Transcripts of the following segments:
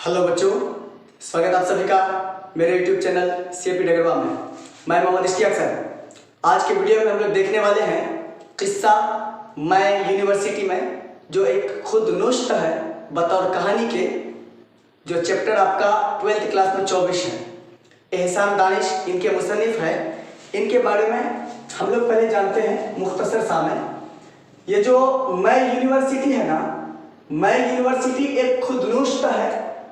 Hello बच्चों, स्वागत आप सभी का मेरे YouTube चैनल CAP डगरवा में। मैं मोहम्मद इश्तियाक सर। आज के वीडियो में हम लोग देखने वाले हैं किस्सा मैं यूनिवर्सिटी में, जो एक खुद नुश्त है बतौर कहानी के, जो चैप्टर आपका 12th क्लास में 24 है। एहसान दानिश इनके मुसन्निफ है। इनके बारे में हम लोग पहले जानते हैं मुख्तसर सा में। ये जो मैं यूनिवर्सिटी है ना, मैं यूनिवर्सिटी एक खुदनुश्त है।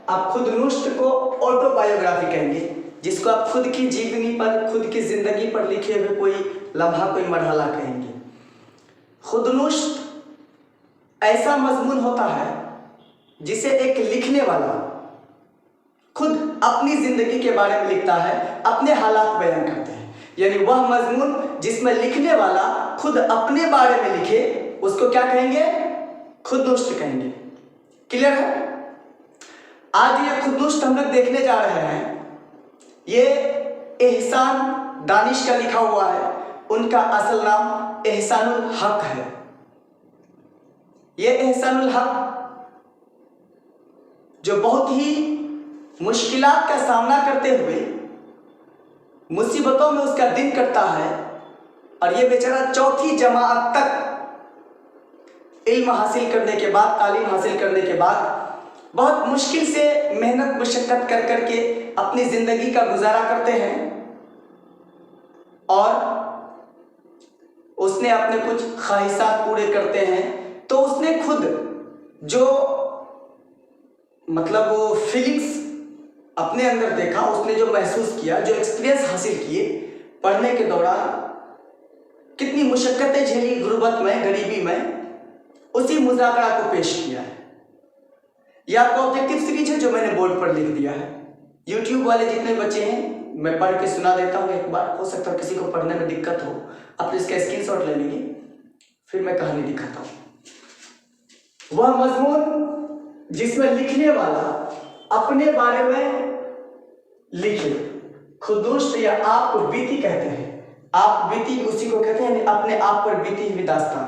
आप खुदनुश्त को ऑटोबायोग्राफी कहेंगे, जिसको आप खुद की जीवनी पर, खुद की जिंदगी पर लिखे हुए कोई लम्हा, कोई मरहला कहेंगे। खुदनुश्त ऐसा मजमून होता है जिसे एक लिखने वाला खुद अपनी जिंदगी के बारे में लिखता है, अपने हालात बयान करते हैं। यानी वह मजमून जिसमें लिखने वाला खुद अपने बारे में लिखे, उसको क्या कहेंगे? खुदनुश्त कहेंगे। क्लियर है? आज ये खुदनुश्त हम लोग देखने जा रहे हैं। ये एहसान दानिश का लिखा हुआ है। उनका असल नाम एहसानुल हक है। ये एहसानुल हक जो बहुत ही मुश्किलात का सामना करते हुए मुसीबतों में उसका दिन कटता है, और ये बेचारा 4ठी जमात तक इल्म हासिल करने के बाद, तालीम हासिल करने के बाद बहुत मुश्किल से मेहनत मशक्कत कर करके अपनी ज़िंदगी का गुजारा करते हैं। और उसने अपने कुछ ख्वाहिशात पूरे करते हैं। तो उसने खुद जो मतलब वो फीलिंग्स अपने अंदर देखा, उसने जो महसूस किया, जो एक्सपीरियंस हासिल किए पढ़ने के दौरान, कितनी मुशक्क़तें झेली गुर्बत में, गरीबी में, उसी मुज़ाकरा को पेश किया है। यह आपका ऑब्जेक्टिव सीरीज है जो मैंने बोर्ड पर लिख दिया है। यूट्यूब वाले जितने बच्चे हैं, मैं पढ़ के सुना देता हूँ एक बार। हो सकता है किसी को पढ़ने में दिक्कत हो, आप इसका स्क्रीनशॉट ले लेंगे, फिर मैं कहानी दिखाता हूँ। वह मजमून जिसमें लिखने वाला अपने बारे में लिखे, खुदनुश्त या आप बीती कहते हैं। आप बीती उसी को कहते हैं, अपने आप पर बीती हुई दास्तान।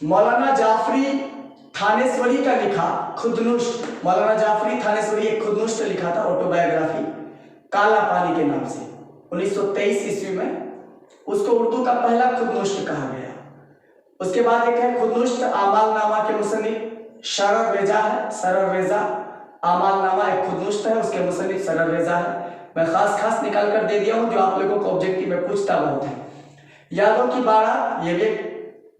मौलाना जाफरी थानेश्वरी का लिखा खुदनुश्त, मौलाना जाफरी थानेश्वरी एक खुदनुश्त लिखा था, ऑटोबायोग्राफी, काला पानी के नाम से, 1923 ईस्वी में। उसको उर्दू का पहला खुदनुश्त कहा गया। उसके बाद एक है खुदनुश्त आमाल नामा के मुसन्निफ शरर रेजा है। शरर रेजा आमाल नामा एक खुदनुश्त है, उसके मुसन्निफ शरर रेजा है। मैं खास निकाल कर दे दिया हूँ, जो आप लोगों को ऑब्जेक्टिव में पूछता बहुत है। यादों की बाड़ा ये भी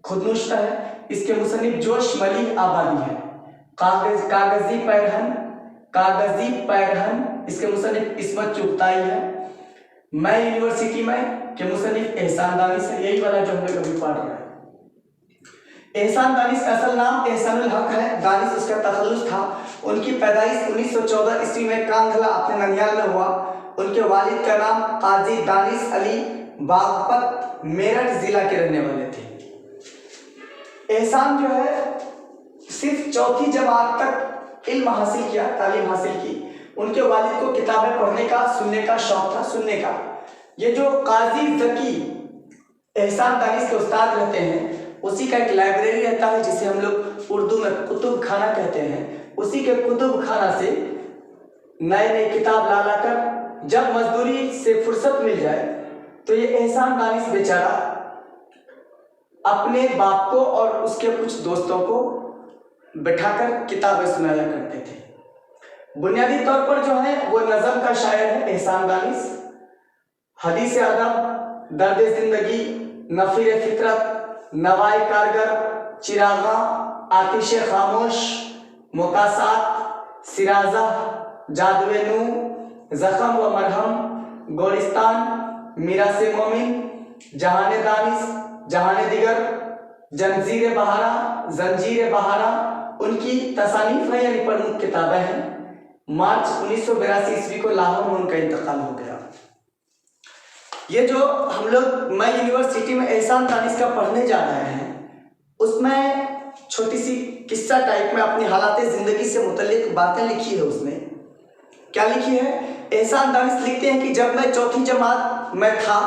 खुदनुश्त है, इसके मुसन्निफ जोश मलिह आबादी है। कागजी पैरहन इसके मुसन्निफ इस्मत चुगताई है। मैं यूनिवर्सिटी में के मुसन्निफ एहसान दानिश है। यही वाला जो हम लोग अभी पढ़ रहे हैं। एहसान दानिश का असल नाम एहसानुल हक है। दानिश उसका तखल्लुस था। उनकी पैदाइश 1914 ईस्वी में कांधला अपने ननिहाल में हुआ। उनके वालिद का नाम काजी दानिश अली बागपत मेरठ जिला के रहने वाले थे। एहसान जो है सिर्फ 4ठी जमात तक इल्म हासिल किया, तालीम हासिल की। उनके वालिद को किताबें पढ़ने का, सुनने का शौक था, सुनने का। ये जो काजी जकी एहसान दानिश के उस्ताद रहते हैं, उसी का एक लाइब्रेरी रहता है, जिसे हम लोग उर्दू में कुतुब खाना कहते हैं। उसी के कुतुब खाना से नए किताब ला कर जब मजदूरी से फुर्सत मिल जाए, तो ये एहसान दानिश बेचारा अपने बाप को और उसके कुछ दोस्तों को बैठाकर किताबें सुनाया करते थे। बुनियादी तौर पर जो है वो नज़म का शायर है एहसान दानिश। हदीस अदब, दर्द जिंदगी, नफीर फितरत, नवाए कारगर, चिरागा, आतिश खामोश, मुकासात, सिराजा, जादुए नू, जख्म व मरहम, गोलिस्तान, मीरासे मोमिन, जहाने दानिश, जहाने दिगर, जंजीर बहारा उनकी तसानीफ है, यानी प्रमुख किताबें हैं। मार्च 1982 ईस्वी को लाहौर में उनका इंतकाल हो गया। ये जो हम लोग मैं यूनिवर्सिटी में एहसान दानिश का पढ़ने जा रहे हैं, उसमें छोटी सी किस्सा टाइप में अपनी हालात जिंदगी से मुतल्लिक बातें लिखी है। उसमें क्या लिखी है? एहसान दानिश लिखते हैं कि जब मैं 4ठी जमात में था,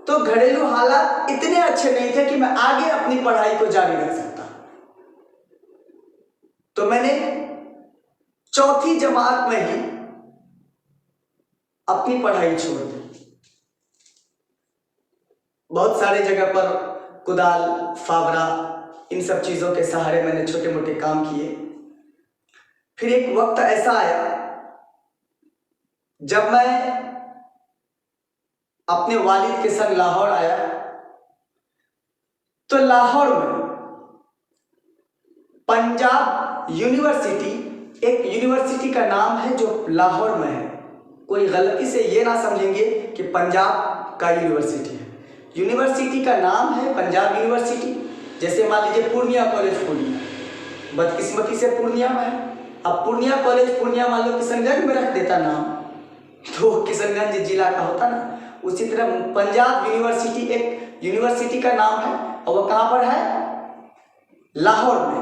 तो घरेलू हालात इतने अच्छे नहीं थे कि मैं आगे अपनी पढ़ाई को जारी रख सकता। तो मैंने चौथी जमात में ही अपनी पढ़ाई छोड़ दी। बहुत सारे जगह पर कुदाल, फावड़ा, इन सब चीज़ों के सहारे मैंने छोटे मोटे काम किए। फिर एक वक्त ऐसा आया जब मैं अपने वालिद के संग लाहौर आया, तो लाहौर में पंजाब यूनिवर्सिटी, एक यूनिवर्सिटी का नाम है जो लाहौर में है। कोई गलती से ये ना समझेंगे कि पंजाब का यूनिवर्सिटी है। यूनिवर्सिटी का नाम है पंजाब यूनिवर्सिटी। जैसे मान लीजिए पूर्णिया कॉलेज पूर्णिया, बदकिस्मती से पूर्णिया में है। अब पूर्णिया कॉलेज पूर्णिया मान लो किशनगंज में रख देता नाम, तो किशनगंज जिला का होता ना। उसी तरह पंजाब यूनिवर्सिटी एक यूनिवर्सिटी का नाम है, और वो कहाँ पर है? लाहौर में।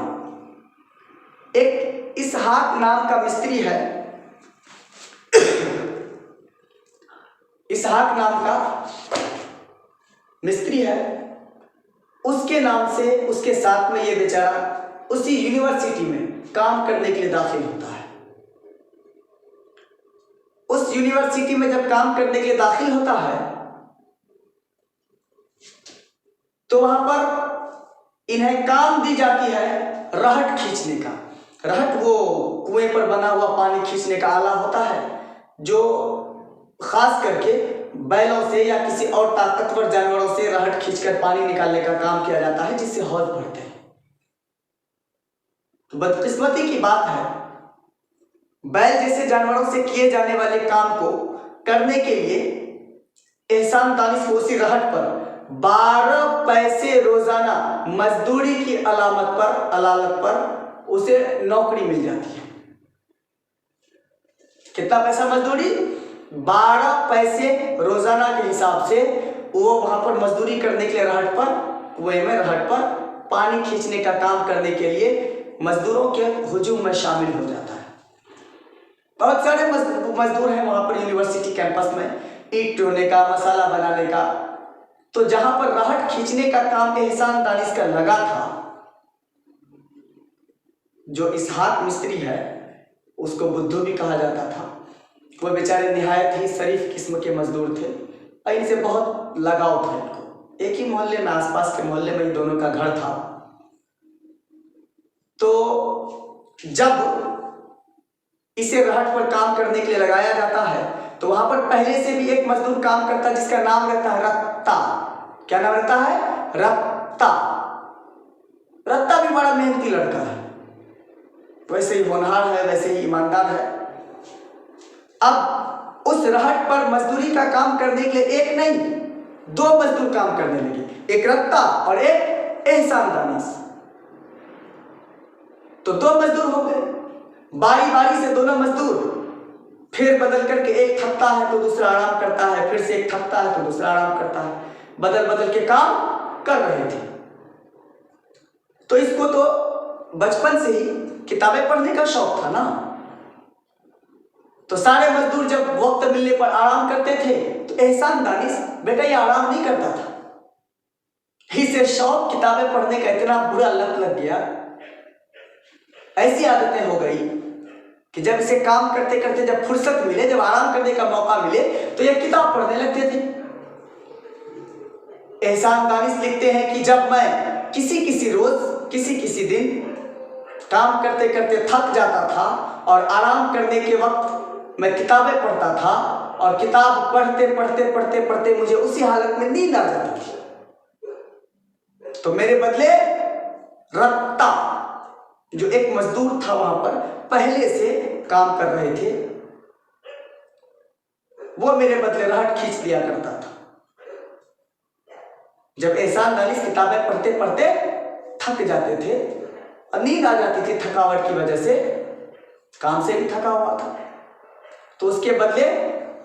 एक इसहाक नाम का मिस्त्री है, इसहाक नाम का मिस्त्री है, उसके नाम से उसके साथ में ये बेचारा उसी यूनिवर्सिटी में काम करने के लिए दाखिल होता है। उस यूनिवर्सिटी में जब काम करने के लिए दाखिल होता है तो वहां पर इन्हें काम दी जाती है रहट खींचने का। रहट वो कुएं पर बना हुआ पानी खींचने का आला होता है, जो खास करके बैलों से या किसी और ताकतवर जानवरों से रहट खींचकर पानी निकालने का काम किया जाता है, जिससे हौज भरते हैं। तो बदकिस्मती की बात है, बैल जैसे जानवरों से किए जाने वाले काम को करने के लिए एहसान दानिश को उसी रहट पर 12 पैसे रोजाना मजदूरी की अलालत पर उसे नौकरी मिल जाती है। कितना पैसा मजदूरी? 12 पैसे रोजाना के हिसाब से वो वहां पर मजदूरी करने के लिए रहट पर, कुएं में रहट पर पानी खींचने का काम करने के लिए मजदूरों के हुजूम में शामिल हो जाता है। बहुत सारे मजदूर हैं वहां पर यूनिवर्सिटी कैंपस में, ईंट ढोने का, मसाला बनाने का। तो जहां पर रहट खींचने का काम एहसान दानिश का लगा था, जो इसहाक मिस्त्री है उसको बुद्धू भी कहा जाता था। वो बेचारे निहायत ही शरीफ किस्म के मजदूर थे और इनसे बहुत लगाव था इनको। एक ही मोहल्ले में, आसपास के मोहल्ले में ही दोनों का घर था। तो जब इसे रहट पर काम करने के लिए लगाया जाता है तो वहां पर पहले से भी एक मजदूर काम करता है जिसका नाम रहता है रत्ता। क्या नाम रहता है? रत्ता। रत्ता भी बड़ा मेहनती लड़का है, वैसे ही होनहार है, वैसे ही ईमानदार है। अब उस रहट पर मजदूरी का काम करने के लिए एक नहीं 2 मजदूर काम करने लगे, एक रत्ता और एक एहसान दानिश। तो 2 मजदूर हो गए। बारी बारी से दोनों मजदूर फिर बदल करके, एक थकता है तो दूसरा आराम करता है, फिर से एक थकता है तो दूसरा आराम करता है, बदल बदल के काम कर रहे थे। तो इसको तो बचपन से ही किताबें पढ़ने का शौक था ना। तो सारे मजदूर जब वक्त मिलने पर आराम करते थे तो एहसान दानिश बेटा ये आराम नहीं करता था। इसे शौक किताबें पढ़ने का इतना बुरा लत लग गया, ऐसी आदतें हो गई कि जब इसे काम करते करते जब फुर्सत मिले, जब आराम करने का मौका मिले तो ये किताब पढ़ने लगते थे। एहसान दानिश लिखते हैं कि जब मैं किसी रोज किसी दिन काम करते करते थक जाता था और आराम करने के वक्त मैं किताबें पढ़ता था, और किताब पढ़ते मुझे उसी हालत में नींद आ जाती थी, तो मेरे बदले रत्ता जो एक मजदूर था वहां पर पहले से काम कर रहे थे, वो मेरे बदले रहट खींच दिया करता था। जब एहसान दानिश किताबें पढ़ते पढ़ते थक जाते थे और नींद आ जाती थी थकावट की वजह से, काम से भी थका हुआ था, तो उसके बदले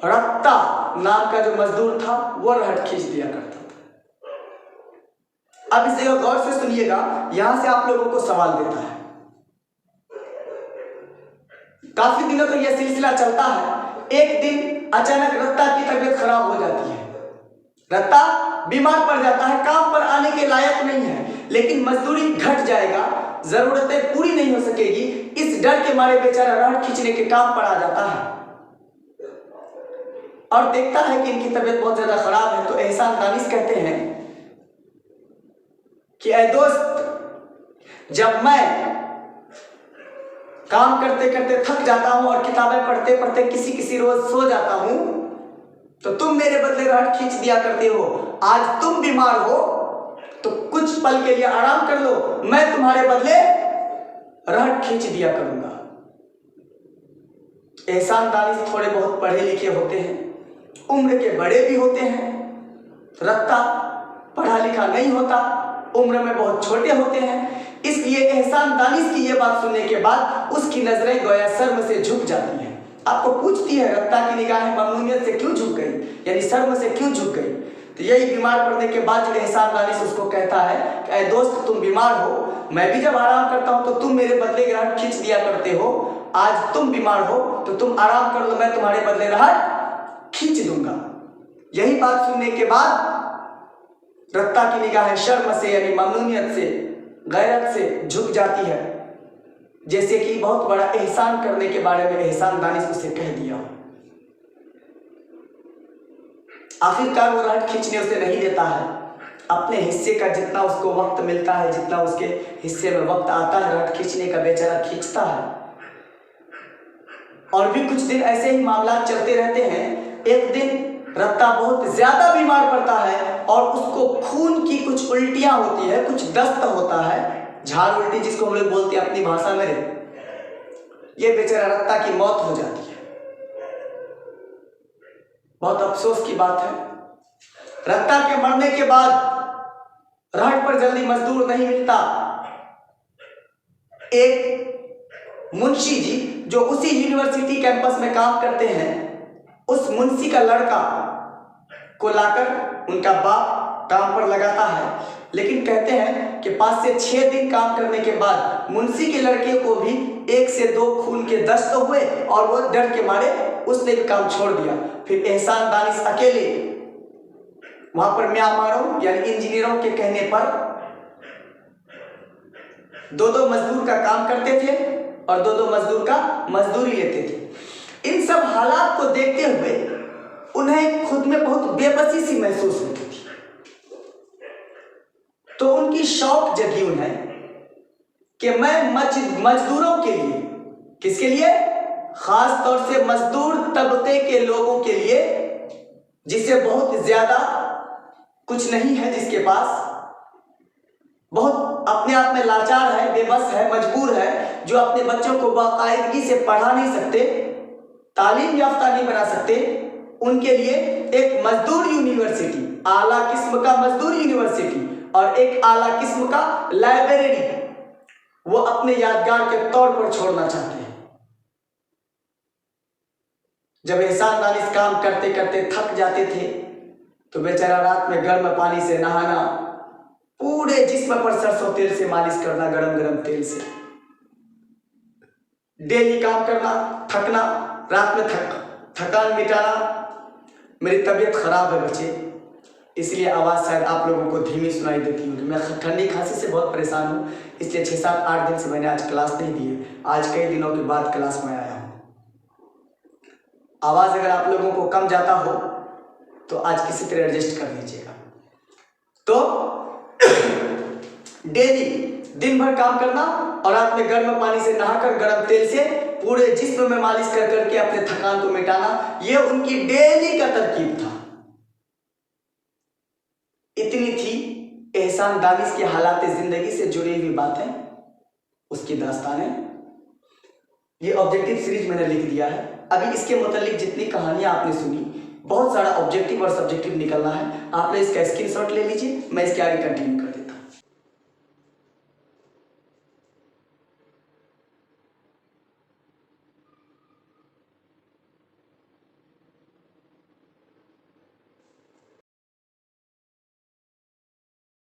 रत्ता नाम का जो मजदूर था वो रहट खींच दिया करता था। अब इसे गौर से सुनिएगा, यहां से आप लोगों को सवाल देता है। काफी दिनों तक यह सिलसिला चलता है। एक दिन अचानक रत्ता की तबीयत खराब हो जाती है, रत्ता बीमार पड़ जाता है, काम पर आने के लायक नहीं है, लेकिन मजदूरी घट जाएगा, जरूरतें पूरी नहीं हो सकेगी, इस डर के मारे बेचारा रहट खींचने के काम पर आ जाता है और देखता है कि इनकी तबीयत बहुत ज्यादा खराब है। तो एहसान दानिश कहते हैं कि ऐ दोस्त, जब मैं काम करते करते थक जाता हूं और किताबें पढ़ते पढ़ते किसी रोज सो जाता हूं, तो तुम मेरे बदले रहट खींच दिया करते हो। आज तुम बीमार हो तो कुछ पल के लिए आराम कर लो, मैं तुम्हारे बदले रहट खींच दिया करूंगा। एहसान दानिश थोड़े बहुत पढ़े लिखे होते हैं, उम्र के बड़े भी होते हैं। रत्ता पढ़ा लिखा नहीं होता, उम्र में बहुत छोटे होते हैं। इसलिए एहसान दानिश की यह बात सुनने के बाद उसकी नजरें गोया शर्म से झुक जाती हैं। आपको पूछती है रत्ता की निगाहें ममनूनियत से क्यों झुक गई, यानी शर्म से क्यों झुक गई। तो यही बीमार पड़ने के बाद जो एहसान दानिश उसको कहता है कि ऐ दोस्त, तुम बीमार हो, मैं भी जब आराम करता हूं तो तुम मेरे बदले रहट खींच दिया करते हो। आज तुम बीमार हो तो तुम आराम कर लो, मैं तुम्हारे बदले रहट खींच दूंगा। यही बात सुनने के बाद रत्ता की निगाहें शर्म से यानी ममनूनियत से, गैरत से झुक जाती है, जैसे कि बहुत बड़ा एहसान करने के बारे में एहसान दानिश उसे कह दिया। आखिरकार वो रहट खींचने उसे नहीं देता है। अपने हिस्से का जितना उसको वक्त मिलता है, जितना उसके हिस्से में वक्त आता है रहट खींचने का, बेचारा खींचता है। और भी कुछ दिन ऐसे ही मामला चलते रहते हैं। एक दिन रत्ता बहुत ज्यादा बीमार पड़ता है और उसको खून की कुछ उल्टियां होती है, कुछ दस्त होता है, झाड़ उल्टी जिसको हम लोग बोलते हैं अपनी भाषा में। ये बेचारा रत्ता की मौत हो जाती है। बहुत अफसोस की बात है, रत्ता के मरने के बाद रहट पर जल्दी मजदूर नहीं मिलता। एक मुंशी जी जो उसी यूनिवर्सिटी कैंपस में काम करते हैं, उस मुंशी का लड़का को लाकर उनका बाप काम पर लगाता है। लेकिन कहते हैं कि 5 से 6 दिन काम करने के बाद मुंशी के लड़के को भी 1 से 2 खून के दस्त हुए और वो डर के मारे उसने भी काम छोड़ दिया। फिर एहसान दानिश अकेले वहां पर म्यांमारों यानी इंजीनियरों के कहने पर 2-2 मजदूर का काम करते थे और 2-2 मजदूर का मजदूरी लेते थे। इन सब हालात को देखते हुए उन्हें खुद में बहुत बेबसी सी महसूस होती थी। तो उनकी शौक जगी उन्हें कि मैं मजदूरों के लिए, किसके लिए, खास तौर से मजदूर तबके के लोगों के लिए, जिसे बहुत ज्यादा कुछ नहीं है, जिसके पास बहुत अपने आप में लाचार है, बेबस है, मजबूर है, जो अपने बच्चों को बाकायदगी से पढ़ा नहीं सकते, तालीम याफ्ता नहीं बना सकते, उनके लिए एक मजदूर यूनिवर्सिटी, आला किस्म का मजदूर यूनिवर्सिटी और एक आला किस्म का लाइब्रेरी वो अपने यादगार के तौर पर छोड़ना चाहते हैं। जब एहसान दानिश काम करते करते थक जाते थे तो बेचारा रात में गर्म पानी से नहाना, पूरे जिस्म पर सरसों तेल से मालिश करना, गरम गरम तेल से, डेली काम करना, थकना, रात में थकान मिटाना। मेरी तबीयत खराब है बच्चे, इसलिए आवाज़ शायद आप लोगों को धीमी सुनाई देती होगी। मैं ठंडी खांसी से बहुत परेशान हूँ, इसलिए 6-7-8 दिन से मैंने आज क्लास नहीं दी है। आज कई दिनों के बाद क्लास में आया हूँ। आवाज़ अगर आप लोगों को कम जाता हो तो आज किसी तरह एडजस्ट कर लीजिएगा। तो डेली दिन भर काम करना और रात में गर्म पानी से नहाकर गर्म तेल से पूरे जिस्म में मालिश कर करके अपने थकान को मिटाना, यह उनकी डेली का तरकीब था। इतनी थी एहसान दानिश की हालात जिंदगी से जुड़ी हुई बातें, उसकी दास्तानें। ये ऑब्जेक्टिव सीरीज मैंने लिख दिया है। अभी इसके मुतालिक जितनी कहानियां आपने सुनी, बहुत सारा ऑब्जेक्टिव और सब्जेक्टिव निकलना है। आप लोग इसका स्क्रीनशॉट ले लीजिए, मैं इसके आगे कंटिन्यू